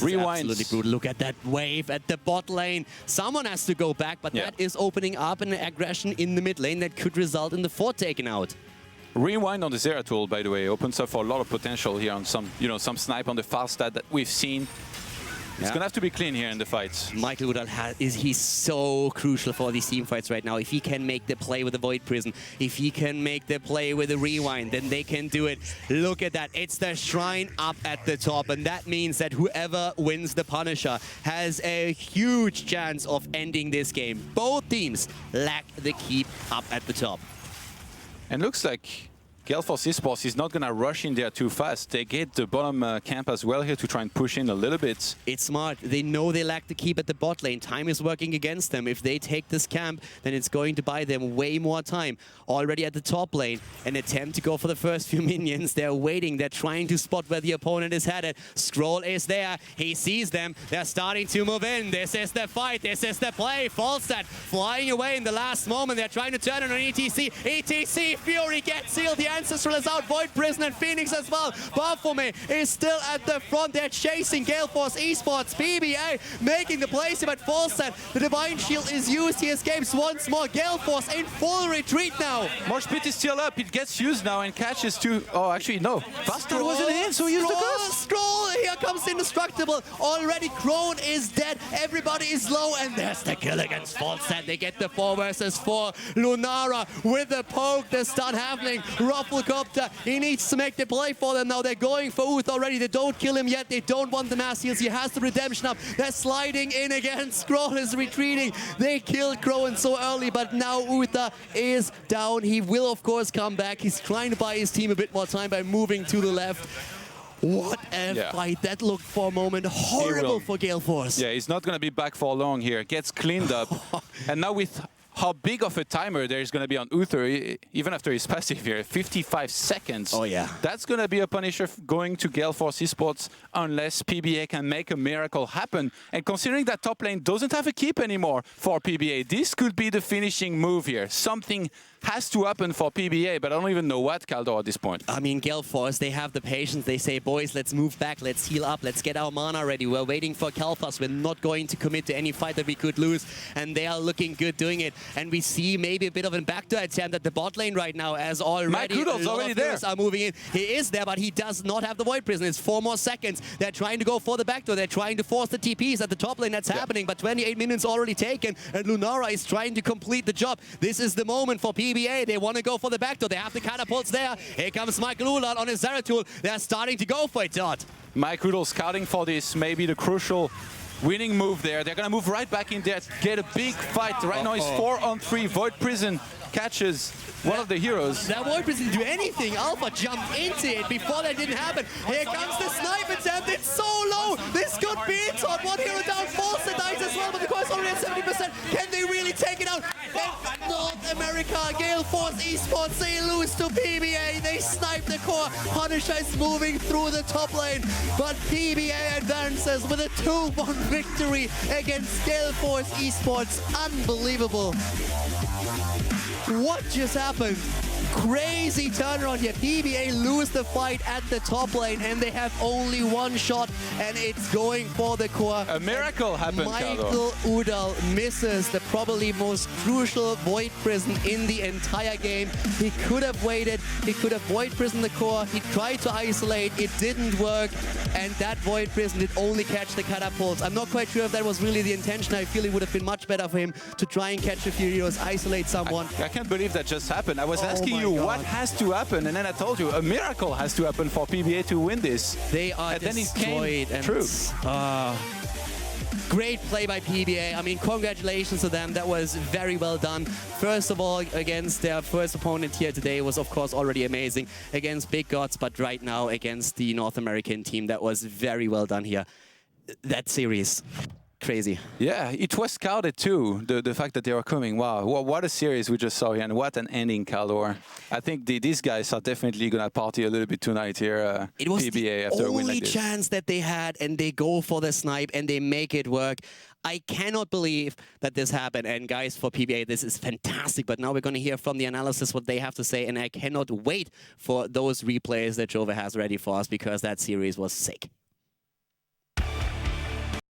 This is absolutely brutal. Look at that wave at the bot lane. Someone has to go back, but that is opening up an aggression in the mid lane that could result in the fort taken out. Rewind on the Zeratul, by the way, opens up for a lot of potential here on some, some snipe on the Falstad that we've seen. It's going to have to be clean here in the fights. Michael Udall he's so crucial for these team fights right now. If he can make the play with the Void Prison, if he can make the play with the Rewind, then they can do it. Look at that. It's the Shrine up at the top, and that means that whoever wins the Punisher has a huge chance of ending this game. Both teams lack the keep up at the top. And looks like Gale Force Esports is not going to rush in there too fast. They get the bottom camp as well here to try and push in a little bit. It's smart. They know they lack the keep at the bot lane. Time is working against them. If they take this camp, then it's going to buy them way more time. Already at the top lane, an attempt to go for the first few minions. They're waiting. They're trying to spot where the opponent is headed. Scroll is there. He sees them. They're starting to move in. This is the fight. This is the play. Falstad flying away in the last moment. They're trying to turn it on ETC. ETC Fury gets sealed. The Ancestral is out. Void Prison and Phoenix as well. Baphomet is still at the front. They're chasing Gale Force Esports. PBA making the place at Falstad. The Divine Shield is used. He escapes once more. Gale Force in full retreat now. Mosh Pit is still up. It gets used now and catches two. Oh, actually, no. Bastard wasn't in, so he used the curse. Scroll. Here comes Indestructible. Already Crone is dead. Everybody is low. And there's the kill against Falstad. They get the 4 versus 4. Lunara with the poke. The stun happening. Rufflecopter. He needs to make the play for them now. They're going for Uth already. They don't kill him yet. They don't want the mass heals. He has the redemption up. They're sliding in again. Scroll is retreating. They killed Crone so early, but now Uther is down. He will, of course, come back. He's trying to buy his team a bit more time by moving to the left. What a fight. That looked for a moment horrible for Gale Force. Yeah, he's not going to be back for long here. Gets cleaned up. And now with how big of a timer there is going to be on Uther, even after his passive here, 55 seconds. Oh, yeah. That's going to be a punisher going to Gale Force Esports unless PBA can make a miracle happen. And considering that top lane doesn't have a keep anymore for PBA, this could be the finishing move here. Something has to happen for PBA, but I don't even know what, Kaldor, at this point. I mean, Gale Force, they have the patience. They say, boys, let's move back, let's heal up, let's get our mana ready. We're waiting for Kalphas. We're not going to commit to any fight that we could lose, and they are looking good doing it. And we see maybe a bit of a backdoor attempt at the bot lane right now, as already a lot of players are moving in. He is there, but he does not have the Void Prison. It's 4 more seconds. They're trying to go for the backdoor. They're trying to force the TPs at the top lane. That's happening, but 28 minutes already taken, and Lunara is trying to complete the job. This is the moment for PBA. They want to go for the backdoor. They have the catapults there. Here comes Michael Ullal on his Zeratul. They're starting to go for it, Todd. Mike Udall scouting for this, maybe the crucial winning move there. They're going to move right back in there, get a big fight. Right now it's 4-on-3. Void Prison catches one of the heroes. That Void Prison didn't do anything. Alpha jumped into it before that didn't happen. Here comes the snipe attempt. It's so low. This could be it, Todd. One hero down. Falstad dies as well, but the core's already at 70%. Can they really take it out? And North America, Gale Force Esports, they lose to PBA. They snipe the core. Punisher is moving through the top lane, but PBA advances with a 2-1 victory against Gale Force Esports. Unbelievable. What just happened? Crazy turnaround here. PBA lose the fight at the top lane, and they have only 1 shot, and it's going for the core. A miracle happened, Michael Udall misses the probably most crucial Void Prison in the entire game. He could have waited. He could have Void Prison the core. He tried to isolate. It didn't work, and that Void Prison did only catch the catapults. I'm not quite sure if that was really the intention. I feel it would have been much better for him to try and catch a few heroes, isolate someone. I can't believe that just happened. I was asking you what has to happen, and then I told you a miracle has to happen for PBA to win this. They are destroyed. And true. Great play by PBA. I mean, congratulations to them. That was very well done. First of all, against their first opponent here today was, of course, already amazing against Big Gods, but right now against the North American team, that was very well done here. That series, crazy. Yeah, it was scouted too, the fact that they were coming. Wow, what a series we just saw here, and what an ending, Kaldor. I think these guys are definitely going to party a little bit tonight here, it was PBA, after a win like this. The only chance that they had, and they go for the snipe, and they make it work. I cannot believe that this happened. And guys, for PBA, this is fantastic. But now we're going to hear from the analysis what they have to say, and I cannot wait for those replays that Jova has ready for us, because that series was sick.